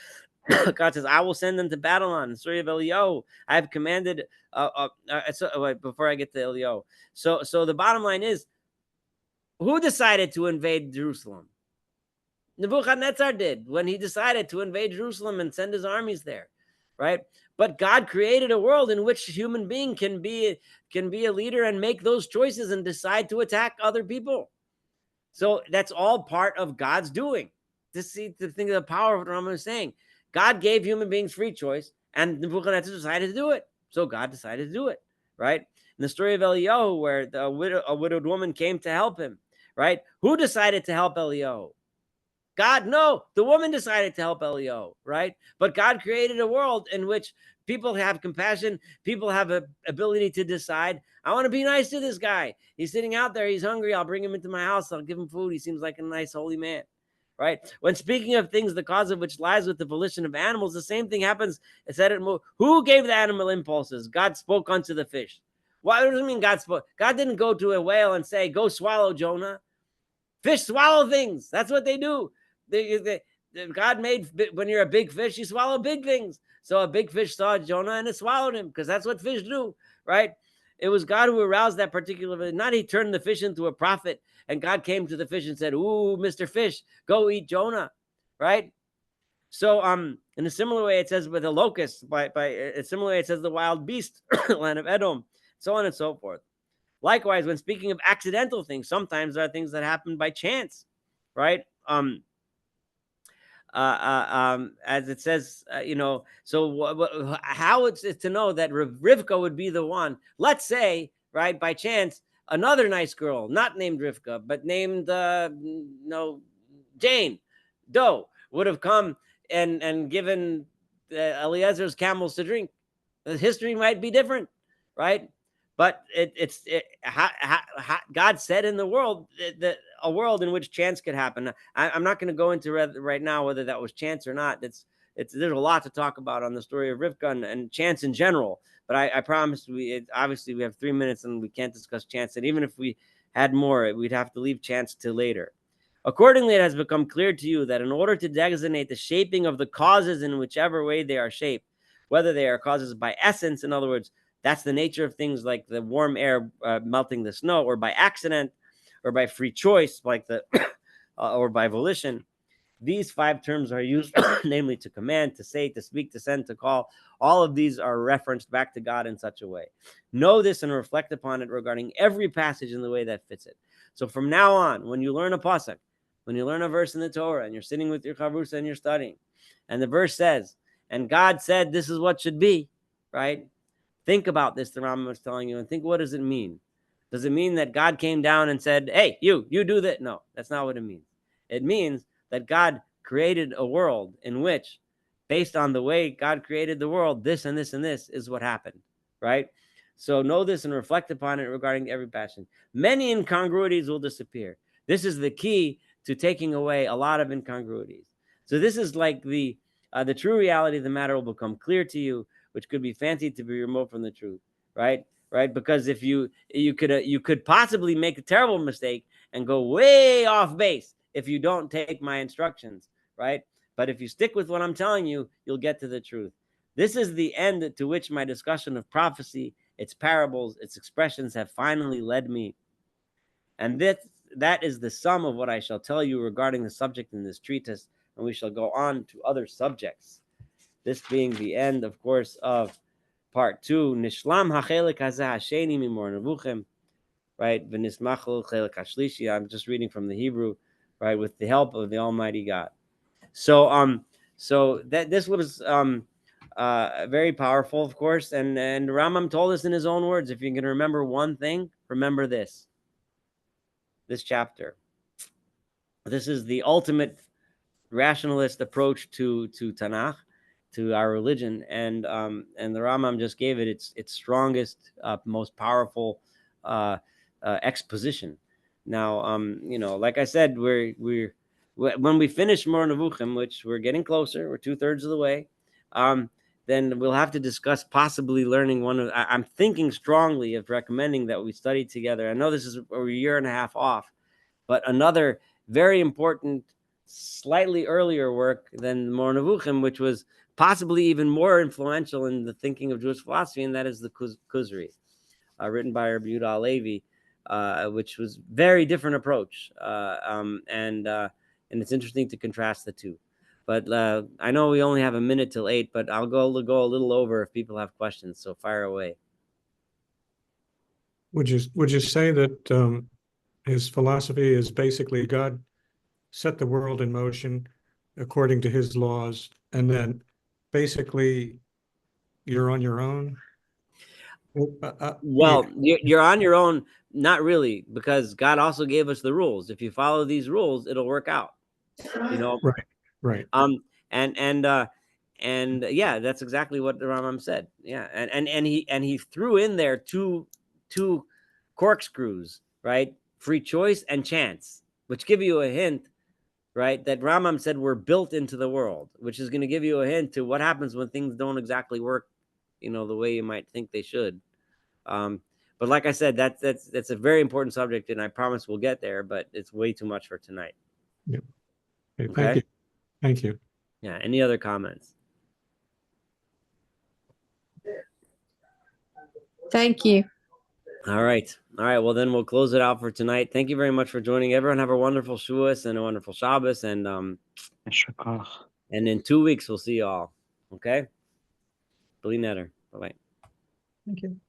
God says, I will send them to Babylon. The story of Eliyahu, I have commanded. Wait, before I get to Eliyahu. So the bottom line is, who decided to invade Jerusalem? Nebuchadnezzar did when he decided to invade Jerusalem and send his armies there, right? But God created a world in which a human being can be a leader and make those choices and decide to attack other people. So that's all part of God's doing. To think of the power of what Rambam is saying. God gave human beings free choice, and Nebuchadnezzar decided to do it. So God decided to do it, right? In the story of Eliyahu, where a widowed woman came to help him, right? Who decided to help Eliyahu? God, no, the woman decided to help Eliyahu, right? But God created a world in which people have compassion. People have an ability to decide, I want to be nice to this guy. He's sitting out there. He's hungry. I'll bring him into my house. I'll give him food. He seems like a nice, holy man, right? When speaking of things, the cause of which lies with the volition of animals, the same thing happens. It said, who gave the animal impulses? God spoke unto the fish. What does it mean God spoke? God didn't go to a whale and say, go swallow Jonah. Fish swallow things. That's what they do. God made, when you're a big fish, you swallow big things. So a big fish saw Jonah and it swallowed him, because that's what fish do, right? It was God who aroused that particular, not he turned the fish into a prophet and God came to the fish and said, ooh, Mr. Fish, go eat Jonah, right? So in a similar way, it says with the locust, by a similar way, it says the wild beast, land of Edom, so on and so forth. Likewise, when speaking of accidental things, sometimes there are things that happen by chance, right? As it says, so how it's to know that Rivka would be the one, let's say, right, by chance, another nice girl, not named Rivka, but named, Jane Doe, would have come and given Eliezer's camels to drink. The history might be different, right? But God said in the world that a world in which chance could happen. I'm not going to go into right now whether that was chance or not. There's a lot to talk about on the story of Rivka and chance in general. But I promise obviously we have 3 minutes and we can't discuss chance. And even if we had more, we'd have to leave chance till later. Accordingly, it has become clear to you that in order to designate the shaping of the causes in whichever way they are shaped, whether they are causes by essence, in other words, that's the nature of things like the warm air melting the snow, or by accident, or by free choice, like the or by volition. These 5 terms are used, namely to command, to say, to speak, to send, to call. All of these are referenced back to God in such a way. Know this and reflect upon it regarding every passage in the way that fits it. So from now on, when you learn a pasuk, when you learn a verse in the Torah, and you're sitting with your chavrusa and you're studying, and the verse says, and God said this is what should be, right? Think about this, the Rambam is telling you, and think, what does it mean? Does it mean that God came down and said, hey, you do that? No, that's not what it means. It means that God created a world in which, based on the way God created the world, this and this and this is what happened, right? So know this and reflect upon it regarding every passion. Many incongruities will disappear. This is the key to taking away a lot of incongruities. So this is like the true reality of the matter will become clear to you, which could be fancied to be remote from the truth, right? Right? Because if you could possibly make a terrible mistake and go way off base if you don't take my instructions, right? But if you stick with what I'm telling you, you'll get to the truth. This is the end to which my discussion of prophecy, its parables, its expressions have finally led me. And that is the sum of what I shall tell you regarding the subject in this treatise, and we shall go on to other subjects. This being the end, of course, of part 2. Nishlam ha'chelik hazeh hasheni mimor nevuchim, right? V'nismachol chelik hashlishi. I'm just reading from the Hebrew, right? With the help of the Almighty God. So that this was very powerful, of course, and Rambam told us in his own words, if you can remember one thing, remember this chapter. This is the ultimate rationalist approach to Tanakh, to our religion, and the Rambam just gave it its strongest, most powerful exposition. Now, like I said, we're when we finish Mor Nevuchim, which we're getting closer, we're 2/3 of the way, then we'll have to discuss possibly learning one of. I'm thinking strongly of recommending that we study together. I know this is a year and a half off, but another very important, slightly earlier work than Mor Nevuchim, which was possibly even more influential in the thinking of Jewish philosophy, and that is the Kuzri, written by Rabbi Yehuda Halevi, which was very different approach, and it's interesting to contrast the two. But I know we only have a minute till 8, but I'll go a little over if people have questions. So fire away. Would you say that his philosophy is basically God set the world in motion according to his laws, and then basically you're on your own? Well, you're on your own, not really, because God also gave us the rules. If you follow these rules, it'll work out. Right. And yeah, that's exactly what the Rambam said. Yeah, and he threw in there two corkscrews, right? Free choice and chance, which give you a hint, right? That Rambam said were built into the world, which is going to give you a hint to what happens when things don't exactly work, the way you might think they should. But like I said, that's a very important subject, and I promise we'll get there, but it's way too much for tonight. Yep. Okay, Thank you. Yeah. Any other comments? Thank you. All right. Well, then we'll close it out for tonight. Thank you very much for joining. Everyone have a wonderful Shavuos and a wonderful Shabbos, and in 2 weeks we'll see you all. Okay. Bli Neder. Bye-bye. Thank you.